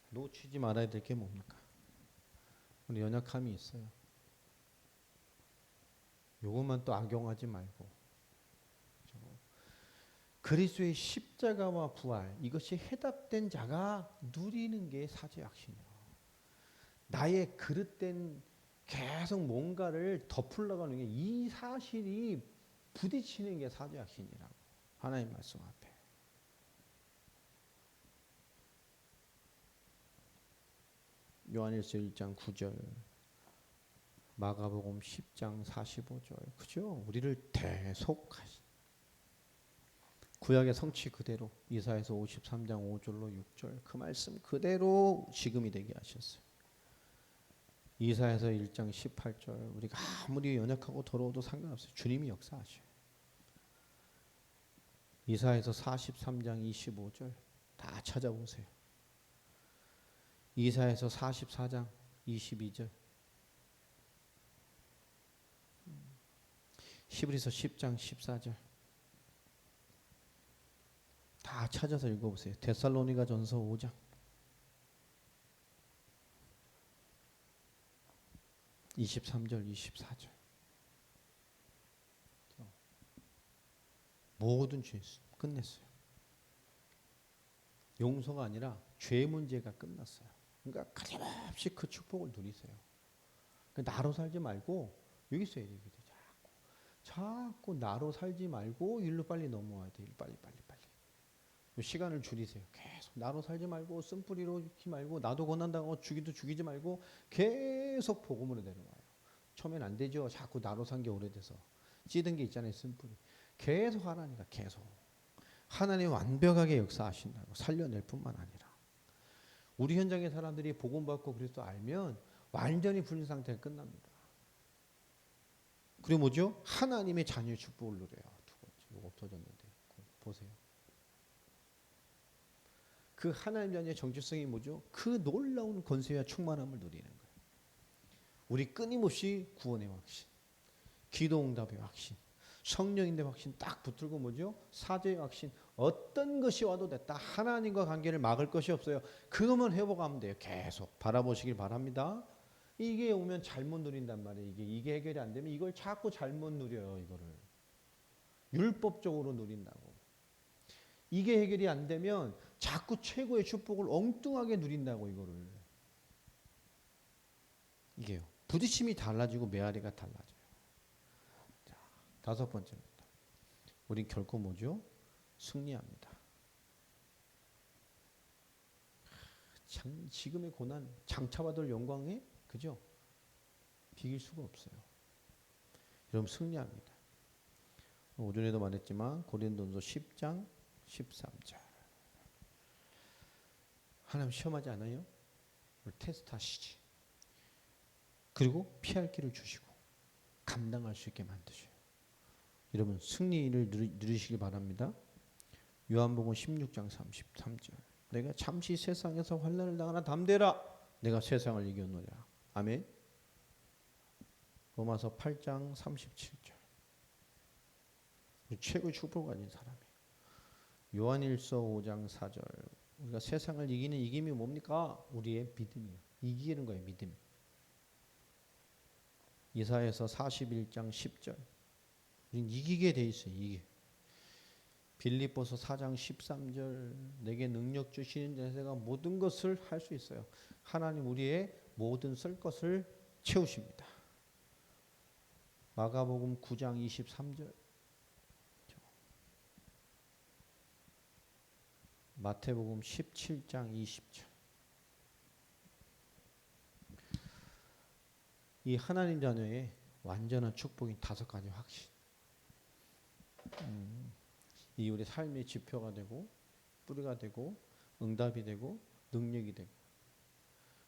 놓치지 말아야 될 게 뭡니까? 우리 연약함이 있어요. 요것만 또 악용하지 말고 그리스도의 십자가와 부활 이것이 해답된 자가 누리는 게 사죄의 확신이에요. 나의 그릇된 계속 뭔가를 덮으려고 하는 게 이 사실이 부딪히는 게 사죄의 확신이라고. 하나님 말씀 앞에. 요한일서 1장 9절 마가복음 10장 45절 그죠? 우리를 대속하신 구약의 성취 그대로 이사야서 53장 5절로 6절 그 말씀 그대로 지금이 되게 하셨어요. 이사야서 1장 18절 우리가 아무리 연약하고 더러워도 상관없어요. 주님이 역사하셔요. 이사야서 43장 25절 다 찾아보세요. 이사야서 44장 22절 히브리서 10장 14절 다 찾아서 읽어보세요. 데살로니가 전서 5장 23절 24절 모든 죄 끝냈어요. 용서가 아니라 죄 문제가 끝났어요. 그러니까 가짐없이 그 축복을 누리세요. 나로 살지 말고 여기 있어야 돼요. 자꾸 나로 살지 말고 일로 빨리 넘어와야 돼요. 빨리. 시간을 줄이세요. 계속 나로 살지 말고 쓴뿌리로 있지 말고 나도 고난당하고 죽이지 말고 계속 복음으로 내려와요. 처음엔 안 되죠. 자꾸 나로 산 게 오래돼서 찌든 게 있잖아요. 쓴뿌리. 계속 하라니까 계속. 하나님 완벽하게 역사하신다고 살려낼 뿐만 아니라 우리 현장의 사람들이 복음 받고 그리스도 알면 완전히 불린 상태가 끝납니다. 그리고 뭐죠? 하나님의 자녀의 축복을 누려요. 두 번째, 이거 없어졌는데 보세요. 그 하나님 자녀의 정체성이 뭐죠? 그 놀라운 권세와 충만함을 누리는 거예요. 우리 끊임없이 구원의 확신, 기도응답의 확신, 성령인의 확신 딱 붙들고 뭐죠? 사죄의 확신. 어떤 것이 와도 됐다. 하나님과 관계를 막을 것이 없어요. 그것만 회복하면 돼요. 계속 바라보시길 바랍니다. 이게 오면 잘못 누린단 말이에요. 이게 해결이 안 되면 이걸 자꾸 잘못 누려요. 이거를 율법적으로 누린다고. 이게 해결이 안 되면 자꾸 최고의 축복을 엉뚱하게 누린다고. 이거를 이게요. 부딪힘이 달라지고 메아리가 달라져요. 자, 다섯 번째입니다. 우린 결코 뭐죠? 승리합니다. 지금의 고난, 장차받을 영광에 그죠? 비길 수가 없어요. 여러분 승리합니다. 오전에도 말했지만 고린도전서 10장 13절. 하나님 시험하지 않아요? 우리 테스트하시지. 그리고 피할 길을 주시고 감당할 수 있게 만드셔요. 여러분 승리를 누리시길 바랍니다. 요한복음 16장 33절. 내가 잠시 세상에서 환난을 당하나 담대라. 내가 세상을 이겼노라. 아멘. 로마서 8장 37절. 최고의 축복을 가진 사람이에요. 요한일서 5장 4절. 우리가 세상을 이기는 이김이 뭡니까? 우리의 믿음이에요. 이기는 거예요. 믿음. 이사야서 41장 10절. 우리는 이기게 돼 있어요. 이게. 빌립보서 4장 13절. 내게 능력 주시는 자가 모든 것을 할 수 있어요. 하나님 우리의 모든 쓸 것을 채우십니다. 마가복음 9장 23절. 마태복음 17장 20절. 이 하나님 자녀의 완전한 축복인 다섯 가지 확신. 이 우리 삶의 지표가 되고 뿌리가 되고 응답이 되고 능력이 되고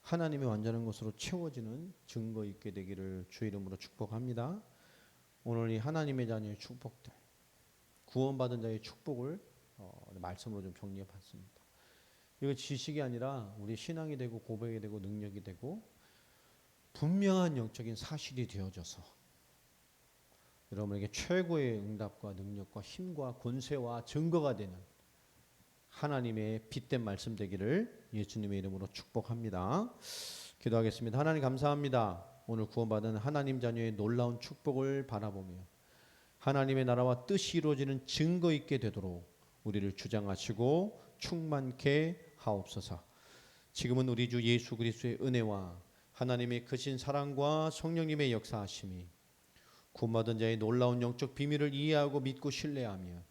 하나님의 완전한 것으로 채워지는 증거 있게 되기를 주 이름으로 축복합니다. 오늘 이 하나님의 자녀의 축복들, 구원받은 자의 축복을 말씀으로 좀 정리해 봤습니다. 이거 지식이 아니라 우리 신앙이 되고 고백이 되고 능력이 되고 분명한 영적인 사실이 되어져서 여러분에게 최고의 응답과 능력과 힘과 권세와 증거가 되는 하나님의 빛된 말씀 되기를 예수님의 이름으로 축복합니다. 기도하겠습니다. 하나님 감사합니다. 오늘 구원받은 하나님 자녀의 놀라운 축복을 바라보며 하나님의 나라와 뜻이 이루어지는 증거 있게 되도록 우리를 주장하시고 충만케 하옵소서. 지금은 우리 주 예수 그리스도의 은혜와 하나님의 크신 사랑과 성령님의 역사하심이 구원받은 자의 놀라운 영적 비밀을 이해하고 믿고 신뢰하며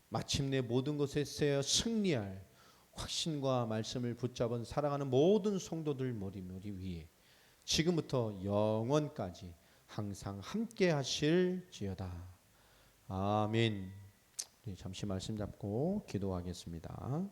마침내 모든 것에 쓰여 승리할 확신과 말씀을 붙잡은 사랑하는 모든 성도들 머리 위에 지금부터 영원까지 항상 함께 하실지어다. 아멘. 잠시 말씀 잡고 기도하겠습니다.